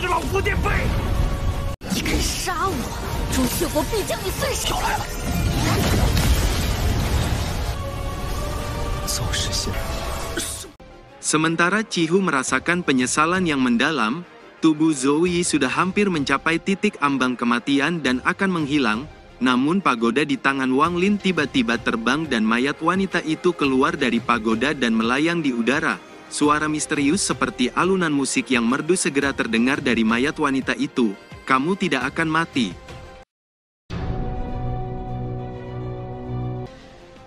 着老夫垫背！你肯杀我，朱雀国必将你碎尸！又来了！早实现。 Sementara Cihu merasakan penyesalan yang mendalam, tubuh Zoe sudah hampir mencapai titik ambang kematian dan akan menghilang, namun pagoda di tangan Wang Lin tiba-tiba terbang dan mayat wanita itu keluar dari pagoda dan melayang di udara. Suara misterius seperti alunan musik yang merdu segera terdengar dari mayat wanita itu, "Kamu tidak akan mati."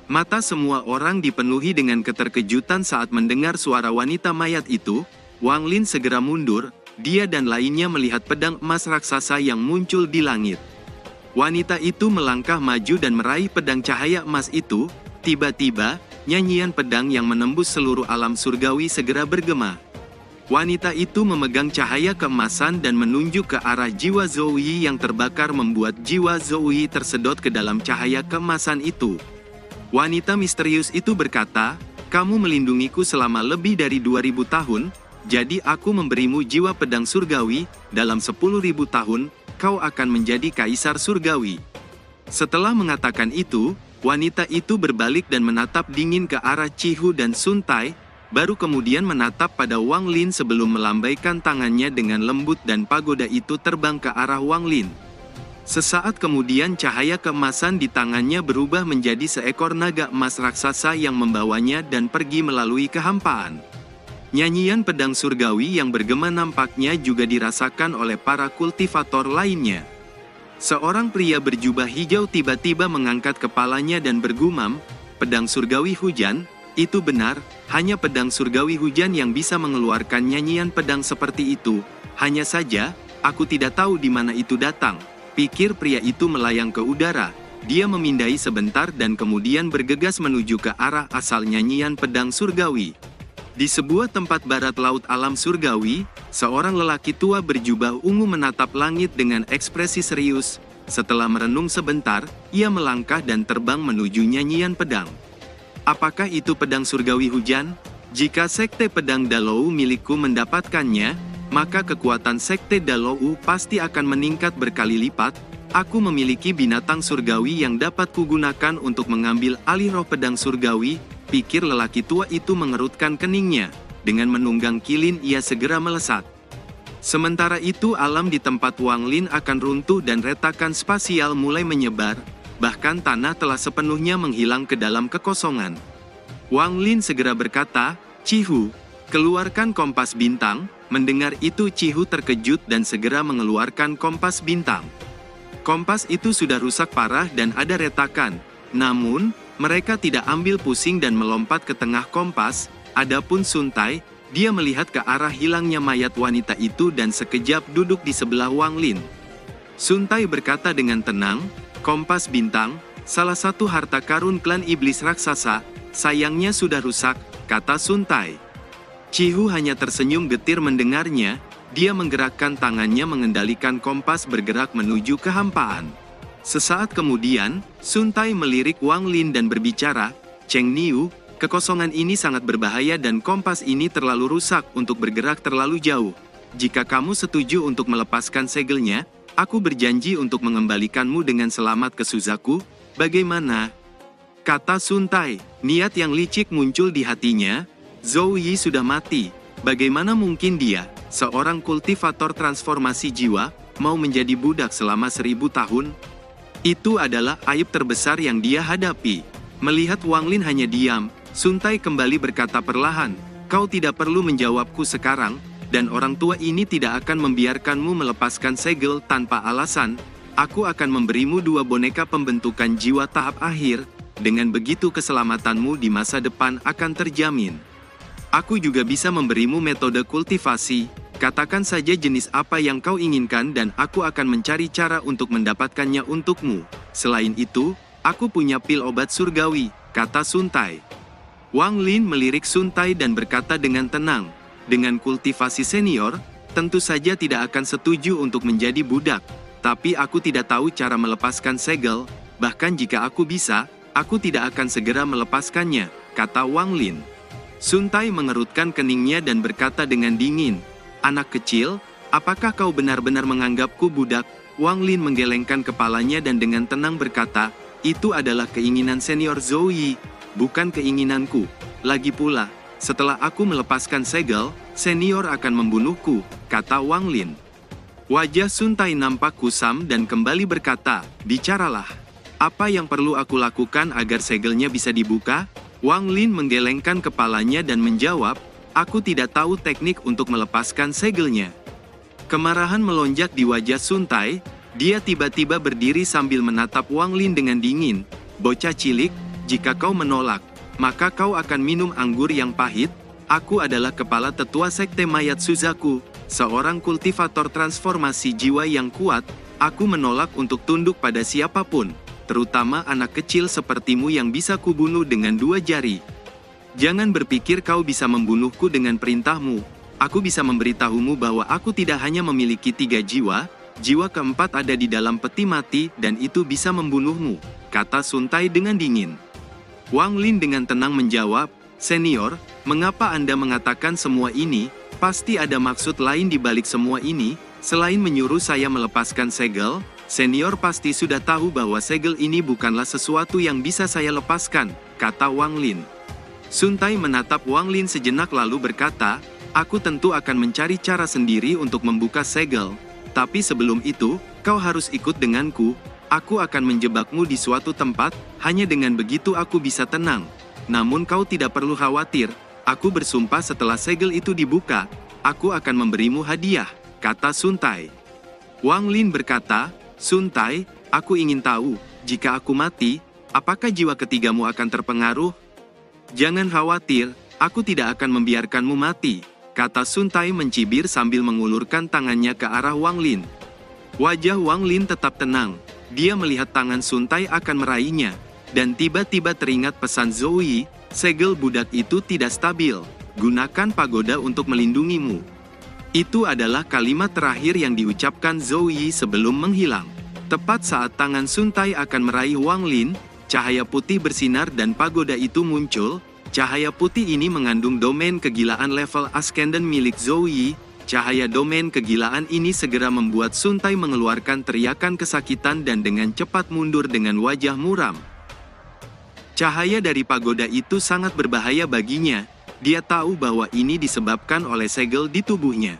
Mata semua orang dipenuhi dengan keterkejutan saat mendengar suara wanita mayat itu. Wang Lin segera mundur, dia dan lainnya melihat pedang emas raksasa yang muncul di langit. Wanita itu melangkah maju dan meraih pedang cahaya emas itu. Tiba-tiba, nyanyian pedang yang menembus seluruh alam surgawi segera bergema. Wanita itu memegang cahaya keemasan dan menunjuk ke arah jiwa Zoe yang terbakar membuat jiwa Zoe tersedot ke dalam cahaya keemasan itu. Wanita misterius itu berkata, "Kamu melindungiku selama lebih dari 2000 tahun, jadi aku memberimu jiwa pedang surgawi, dalam 10.000 tahun, kau akan menjadi kaisar surgawi." Setelah mengatakan itu, wanita itu berbalik dan menatap dingin ke arah Cihu dan Sun Tai, baru kemudian menatap pada Wang Lin sebelum melambaikan tangannya dengan lembut dan pagoda itu terbang ke arah Wang Lin. Sesaat kemudian cahaya keemasan di tangannya berubah menjadi seekor naga emas raksasa yang membawanya dan pergi melalui kehampaan. Nyanyian pedang surgawi yang bergema nampaknya juga dirasakan oleh para kultivator lainnya. Seorang pria berjubah hijau tiba-tiba mengangkat kepalanya dan bergumam, "Pedang surgawi hujan, itu benar, hanya pedang surgawi hujan yang bisa mengeluarkan nyanyian pedang seperti itu. Hanya saja, aku tidak tahu di mana itu datang." Pikir pria itu melayang ke udara. Dia memindai sebentar dan kemudian bergegas menuju ke arah asal nyanyian pedang surgawi. Di sebuah tempat barat laut alam surgawi, seorang lelaki tua berjubah ungu menatap langit dengan ekspresi serius. Setelah merenung sebentar, ia melangkah dan terbang menuju nyanyian pedang. Apakah itu pedang surgawi hujan? Jika sekte pedang Dalou milikku mendapatkannya, maka kekuatan sekte Dalou pasti akan meningkat berkali lipat. Aku memiliki binatang surgawi yang dapat kugunakan untuk mengambil alih roh pedang surgawi, pikir lelaki tua itu mengerutkan keningnya. Dengan menunggang kilin ia segera melesat. Sementara itu alam di tempat Wang Lin akan runtuh dan retakan spasial mulai menyebar, bahkan tanah telah sepenuhnya menghilang ke dalam kekosongan. Wang Lin segera berkata, "Cihu, keluarkan kompas bintang." Mendengar itu Cihu terkejut dan segera mengeluarkan kompas bintang. Kompas itu sudah rusak parah dan ada retakan. Namun, mereka tidak ambil pusing dan melompat ke tengah kompas. Adapun Sun Tai, dia melihat ke arah hilangnya mayat wanita itu dan sekejap duduk di sebelah Wang Lin. Sun Tai berkata dengan tenang, "Kompas bintang, salah satu harta karun klan iblis raksasa, sayangnya sudah rusak," kata Sun Tai. Cihu hanya tersenyum getir mendengarnya, dia menggerakkan tangannya mengendalikan kompas bergerak menuju kehampaan. Sesaat kemudian, Sun Tai melirik Wang Lin dan berbicara, "Cheng Niu, kekosongan ini sangat berbahaya dan kompas ini terlalu rusak untuk bergerak terlalu jauh. Jika kamu setuju untuk melepaskan segelnya, aku berjanji untuk mengembalikanmu dengan selamat ke Suzaku, bagaimana?" Kata Sun Tai. Niat yang licik muncul di hatinya. Zoe sudah mati. Bagaimana mungkin dia, seorang kultivator transformasi jiwa, mau menjadi budak selama 1000 tahun? Itu adalah aib terbesar yang dia hadapi. Melihat Wang Lin hanya diam, Sun Tai kembali berkata perlahan, "Kau tidak perlu menjawabku sekarang, dan orang tua ini tidak akan membiarkanmu melepaskan segel tanpa alasan. Aku akan memberimu 2 boneka pembentukan jiwa tahap akhir, dengan begitu keselamatanmu di masa depan akan terjamin. Aku juga bisa memberimu metode kultivasi, katakan saja jenis apa yang kau inginkan dan aku akan mencari cara untuk mendapatkannya untukmu. Selain itu, aku punya pil obat surgawi," kata Sun Tai. Wang Lin melirik Sun Tai dan berkata dengan tenang, "Dengan kultivasi senior, tentu saja tidak akan setuju untuk menjadi budak, tapi aku tidak tahu cara melepaskan segel, bahkan jika aku bisa, aku tidak akan segera melepaskannya," kata Wang Lin. Sun Tai mengerutkan keningnya dan berkata dengan dingin, "Anak kecil, Apakah kau benar-benar menganggapku budak? Wang Lin menggelengkan kepalanya dan dengan tenang berkata, itu adalah keinginan senior Zhou Yi, bukan keinginanku. Lagi pula, setelah aku melepaskan segel, senior akan membunuhku, kata Wang Lin. Wajah Sun Tai nampak kusam dan kembali berkata, bicaralah. Apa yang perlu aku lakukan agar segelnya bisa dibuka? Wang Lin menggelengkan kepalanya dan menjawab, aku tidak tahu teknik untuk melepaskan segelnya. Kemarahan melonjak di wajah Sun Tai, dia tiba-tiba berdiri sambil menatap Wang Lin dengan dingin. Bocah cilik, jika kau menolak, maka kau akan minum anggur yang pahit. Aku adalah kepala tetua sekte mayat Suzaku, seorang kultivator transformasi jiwa yang kuat. Aku menolak untuk tunduk pada siapapun, terutama anak kecil sepertimu yang bisa kubunuh dengan 2 jari. Jangan berpikir kau bisa membunuhku dengan perintahmu. Aku bisa memberitahumu bahwa aku tidak hanya memiliki 3 jiwa, jiwa keempat ada di dalam peti mati dan itu bisa membunuhmu, kata Sun Tai dengan dingin. Wang Lin dengan tenang menjawab, senior, mengapa Anda mengatakan semua ini? Pasti ada maksud lain di balik semua ini, selain menyuruh saya melepaskan segel. Senior pasti sudah tahu bahwa segel ini bukanlah sesuatu yang bisa saya lepaskan, kata Wang Lin. Sun Tai menatap Wang Lin sejenak lalu berkata, aku tentu akan mencari cara sendiri untuk membuka segel. Tapi sebelum itu, kau harus ikut denganku. Aku akan menjebakmu di suatu tempat, hanya dengan begitu aku bisa tenang. Namun kau tidak perlu khawatir, aku bersumpah setelah segel itu dibuka, aku akan memberimu hadiah, kata Sun Tai. Wang Lin berkata, Sun Tai, aku ingin tahu, jika aku mati, apakah jiwa ketigamu akan terpengaruh? Jangan khawatir, aku tidak akan membiarkanmu mati, kata Sun Tai mencibir sambil mengulurkan tangannya ke arah Wang Lin. Wajah Wang Lin tetap tenang, dia melihat tangan Sun Tai akan meraihnya, dan tiba-tiba teringat pesan Zhou Yi, segel budak itu tidak stabil, gunakan pagoda untuk melindungimu. Itu adalah kalimat terakhir yang diucapkan Zhou Yi sebelum menghilang. Tepat saat tangan Sun Tai akan meraih Wang Lin, cahaya putih bersinar dan pagoda itu muncul. Cahaya putih ini mengandung domain kegilaan level Ascendant milik Zhou Yi. Cahaya domain kegilaan ini segera membuat Sun Tai mengeluarkan teriakan kesakitan dan dengan cepat mundur dengan wajah muram. Cahaya dari pagoda itu sangat berbahaya baginya. Dia tahu bahwa ini disebabkan oleh segel di tubuhnya.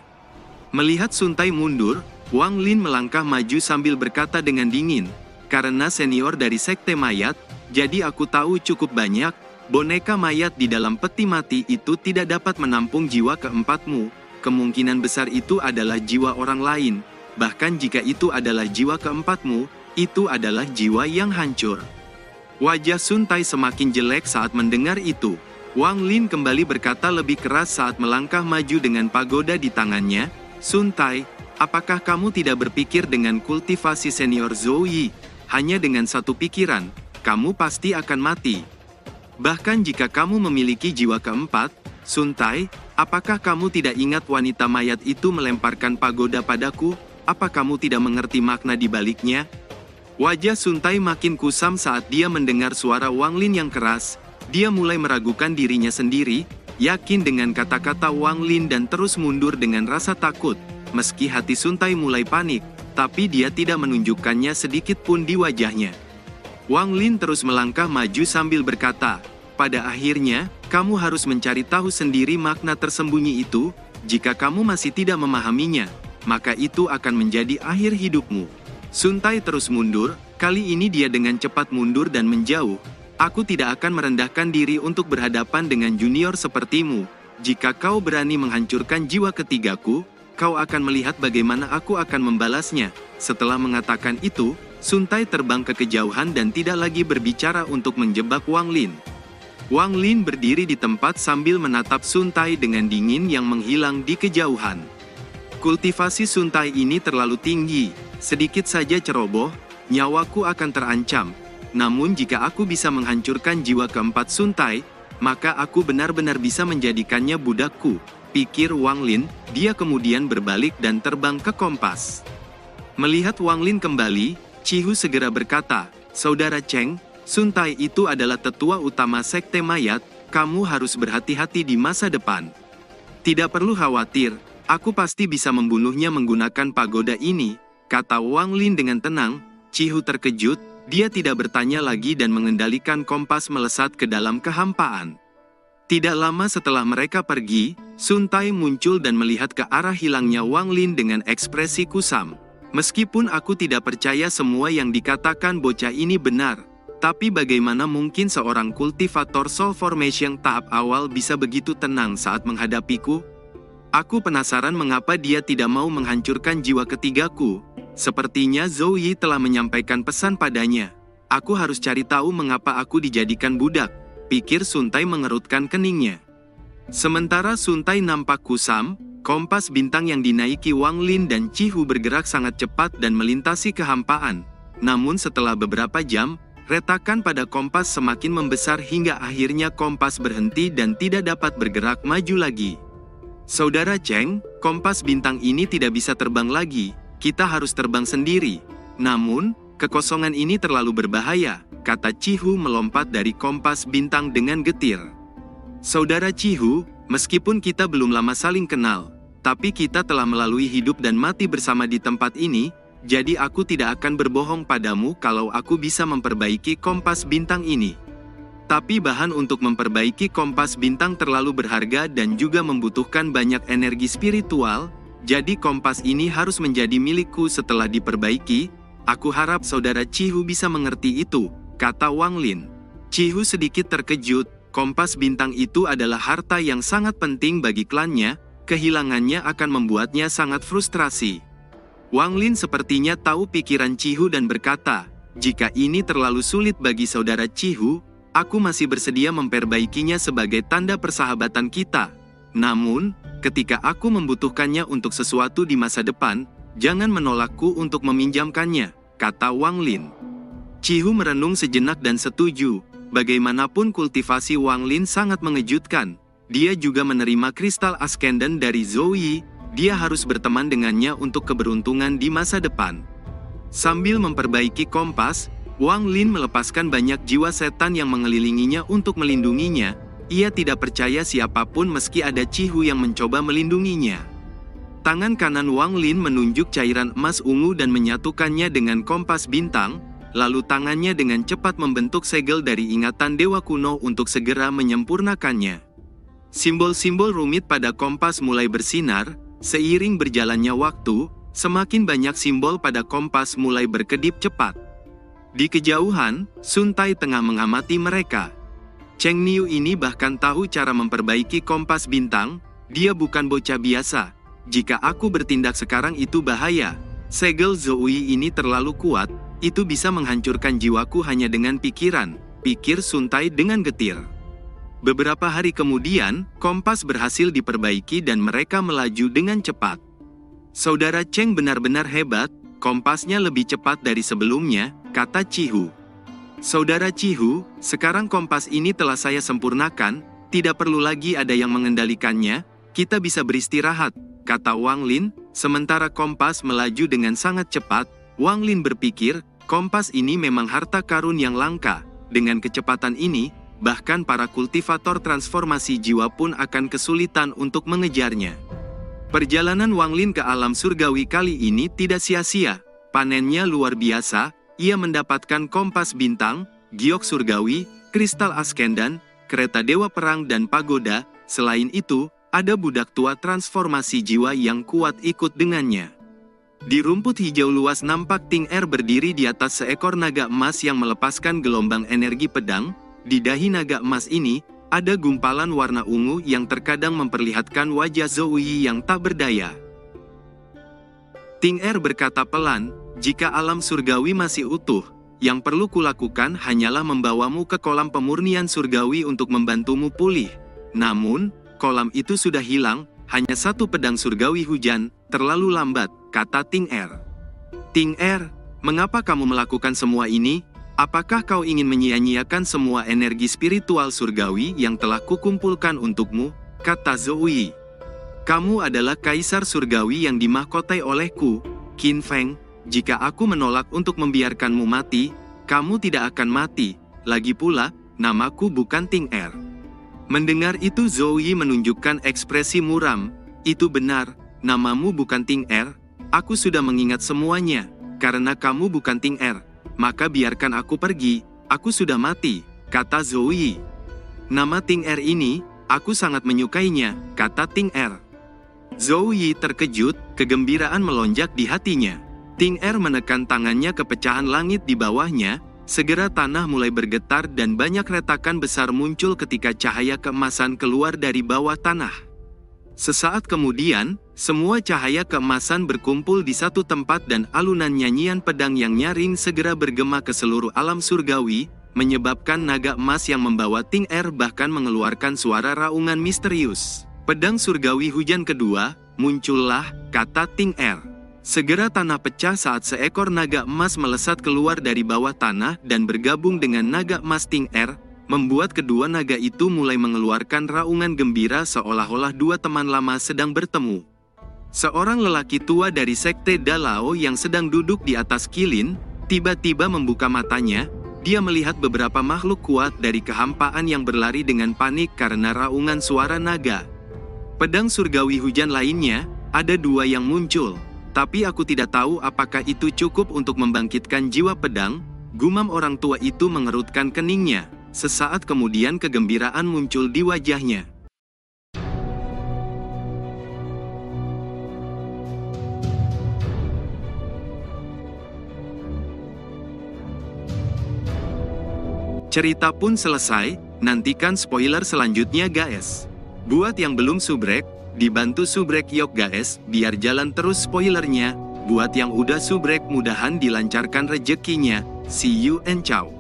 Melihat Sun Tai mundur, Wang Lin melangkah maju sambil berkata dengan dingin, karena senior dari sekte mayat, jadi aku tahu cukup banyak. Boneka mayat di dalam peti mati itu tidak dapat menampung jiwa keempatmu. Kemungkinan besar itu adalah jiwa orang lain. Bahkan jika itu adalah jiwa keempatmu, itu adalah jiwa yang hancur. Wajah Sun Tai semakin jelek saat mendengar itu. Wang Lin kembali berkata lebih keras saat melangkah maju dengan pagoda di tangannya, Sun Tai, apakah kamu tidak berpikir dengan kultivasi senior Zhou Yi? Hanya dengan satu pikiran, kamu pasti akan mati. Bahkan jika kamu memiliki jiwa keempat, Sun Tai, apakah kamu tidak ingat wanita mayat itu melemparkan pagoda padaku? Apa kamu tidak mengerti makna di baliknya? Wajah Sun Tai makin kusam saat dia mendengar suara Wang Lin yang keras. Dia mulai meragukan dirinya sendiri, yakin dengan kata-kata Wang Lin dan terus mundur dengan rasa takut. Meski hati Sun Tai mulai panik, tapi dia tidak menunjukkannya sedikit pun di wajahnya. Wang Lin terus melangkah maju sambil berkata, pada akhirnya, kamu harus mencari tahu sendiri makna tersembunyi itu. Jika kamu masih tidak memahaminya, maka itu akan menjadi akhir hidupmu. Sun Tai terus mundur, kali ini dia dengan cepat mundur dan menjauh. Aku tidak akan merendahkan diri untuk berhadapan dengan junior sepertimu. Jika kau berani menghancurkan jiwa ketigaku, kau akan melihat bagaimana aku akan membalasnya. Setelah mengatakan itu, Sun Tai terbang ke kejauhan dan tidak lagi berbicara untuk menjebak Wang Lin. Wang Lin berdiri di tempat sambil menatap Sun Tai dengan dingin yang menghilang di kejauhan. Kultivasi Sun Tai ini terlalu tinggi, sedikit saja ceroboh, nyawaku akan terancam. Namun jika aku bisa menghancurkan jiwa keempat Sun Tai, maka aku benar-benar bisa menjadikannya budakku, pikir Wang Lin. Dia kemudian berbalik dan terbang ke kompas. Melihat Wang Lin kembali, Cihu segera berkata, Saudara Cheng, Sun Tai itu adalah tetua utama sekte mayat, kamu harus berhati-hati di masa depan. Tidak perlu khawatir, Aku pasti bisa membunuhnya menggunakan pagoda ini, kata Wang Lin dengan tenang. Cihu terkejut, dia tidak bertanya lagi dan mengendalikan kompas melesat ke dalam kehampaan. Tidak lama setelah mereka pergi, Sun Tai muncul dan melihat ke arah hilangnya Wang Lin dengan ekspresi kusam. Meskipun aku tidak percaya semua yang dikatakan bocah ini benar, tapi bagaimana mungkin seorang kultivator Soul Formation tahap awal bisa begitu tenang saat menghadapiku? Aku penasaran mengapa dia tidak mau menghancurkan jiwa ketigaku. Sepertinya Zhou Yi telah menyampaikan pesan padanya. Aku harus cari tahu mengapa aku dijadikan budak, pikir Sun Tai mengerutkan keningnya. Sementara Sun Tai nampak kusam, kompas bintang yang dinaiki Wang Lin dan Cihu bergerak sangat cepat dan melintasi kehampaan. Namun setelah beberapa jam, retakan pada kompas semakin membesar hingga akhirnya kompas berhenti dan tidak dapat bergerak maju lagi. Saudara Cheng, kompas bintang ini tidak bisa terbang lagi, kita harus terbang sendiri. Namun, kekosongan ini terlalu berbahaya, kata Cihu melompat dari kompas bintang dengan getir. Saudara Cihu, meskipun kita belum lama saling kenal, tapi kita telah melalui hidup dan mati bersama di tempat ini, jadi aku tidak akan berbohong padamu kalau aku bisa memperbaiki kompas bintang ini. Tapi bahan untuk memperbaiki kompas bintang terlalu berharga dan juga membutuhkan banyak energi spiritual, jadi kompas ini harus menjadi milikku setelah diperbaiki. Aku harap saudara Cihu bisa mengerti itu, kata Wang Lin. Cihu sedikit terkejut, kompas bintang itu adalah harta yang sangat penting bagi klannya, kehilangannya akan membuatnya sangat frustrasi. Wang Lin sepertinya tahu pikiran Cihu dan berkata, jika ini terlalu sulit bagi saudara Cihu, aku masih bersedia memperbaikinya sebagai tanda persahabatan kita. Namun, ketika aku membutuhkannya untuk sesuatu di masa depan, jangan menolakku untuk meminjamkannya, kata Wang Lin. Cihu merenung sejenak dan setuju. Bagaimanapun kultivasi Wang Lin sangat mengejutkan. Dia juga menerima kristal Ascendant dari Zhou Yi. Dia harus berteman dengannya untuk keberuntungan di masa depan. Sambil memperbaiki kompas, Wang Lin melepaskan banyak jiwa setan yang mengelilinginya untuk melindunginya. Ia tidak percaya siapapun meski ada Cihu yang mencoba melindunginya. Tangan kanan Wang Lin menunjuk cairan emas ungu dan menyatukannya dengan kompas bintang, lalu tangannya dengan cepat membentuk segel dari ingatan dewa kuno untuk segera menyempurnakannya. Simbol-simbol rumit pada kompas mulai bersinar, seiring berjalannya waktu, semakin banyak simbol pada kompas mulai berkedip cepat. Di kejauhan, Sun Tai tengah mengamati mereka. Cheng Niu ini bahkan tahu cara memperbaiki kompas bintang, dia bukan bocah biasa. Jika aku bertindak sekarang itu bahaya. Segel Zhou Yi ini terlalu kuat, itu bisa menghancurkan jiwaku hanya dengan pikiran, pikir Sun Tai dengan getir. Beberapa hari kemudian, kompas berhasil diperbaiki dan mereka melaju dengan cepat. Saudara Cheng benar-benar hebat, kompasnya lebih cepat dari sebelumnya, kata Cihu. Saudara Cihu, sekarang kompas ini telah saya sempurnakan, tidak perlu lagi ada yang mengendalikannya, kita bisa beristirahat, kata Wang Lin. Sementara kompas melaju dengan sangat cepat, Wang Lin berpikir, kompas ini memang harta karun yang langka. Dengan kecepatan ini, bahkan para kultivator transformasi jiwa pun akan kesulitan untuk mengejarnya. Perjalanan Wang Lin ke alam surgawi kali ini tidak sia-sia. Panennya luar biasa, ia mendapatkan kompas bintang, giok surgawi, kristal Ascendant, kereta dewa perang dan pagoda. Selain itu, ada budak tua transformasi jiwa yang kuat ikut dengannya. Di rumput hijau luas nampak Ting Er berdiri di atas seekor naga emas yang melepaskan gelombang energi pedang. Di dahi naga emas ini, ada gumpalan warna ungu yang terkadang memperlihatkan wajah Zhou Yi yang tak berdaya. Ting Er berkata pelan, jika alam surgawi masih utuh, yang perlu kulakukan hanyalah membawamu ke kolam pemurnian surgawi untuk membantumu pulih. Namun, kolam itu sudah hilang, hanya satu pedang surgawi hujan, terlalu lambat, kata Ting Er. Ting Er, mengapa kamu melakukan semua ini? Apakah kau ingin menyia-nyiakan semua energi spiritual surgawi yang telah kukumpulkan untukmu? Kata Zhou Yi. Kamu adalah kaisar surgawi yang dimahkotai olehku, Qin Feng. Jika aku menolak untuk membiarkanmu mati, kamu tidak akan mati. Lagi pula, namaku bukan Ting Er. Mendengar itu Zhou Yi menunjukkan ekspresi muram. Itu benar, namamu bukan Ting Er, aku sudah mengingat semuanya. Karena kamu bukan Ting Er, maka biarkan aku pergi, aku sudah mati, kata Zhou Yi. Nama Ting Er ini, aku sangat menyukainya, kata Ting Er. Zhou Yi terkejut, kegembiraan melonjak di hatinya. Ting Er menekan tangannya ke pecahan langit di bawahnya, segera tanah mulai bergetar dan banyak retakan besar muncul ketika cahaya keemasan keluar dari bawah tanah. Sesaat kemudian, semua cahaya keemasan berkumpul di satu tempat dan alunan nyanyian pedang yang nyaring segera bergema ke seluruh alam surgawi, menyebabkan naga emas yang membawa Ting Er bahkan mengeluarkan suara raungan misterius. Pedang surgawi hujan kedua, muncullah, kata Ting Er. Segera tanah pecah saat seekor naga emas melesat keluar dari bawah tanah dan bergabung dengan naga emas Ting Er, membuat kedua naga itu mulai mengeluarkan raungan gembira seolah-olah dua teman lama sedang bertemu. Seorang lelaki tua dari sekte Dalao yang sedang duduk di atas kilin, tiba-tiba membuka matanya, dia melihat beberapa makhluk kuat dari kehampaan yang berlari dengan panik karena raungan suara naga. Pedang surgawi hujan lainnya, ada dua yang muncul, tapi aku tidak tahu apakah itu cukup untuk membangkitkan jiwa pedang, gumam orang tua itu mengerutkan keningnya. Sesaat kemudian kegembiraan muncul di wajahnya. Cerita pun selesai, nantikan spoiler selanjutnya guys. Buat yang belum subrek, dibantu subrek yok guys, biar jalan terus spoilernya. Buat yang udah subrek mudahan dilancarkan rezekinya. See you and ciao.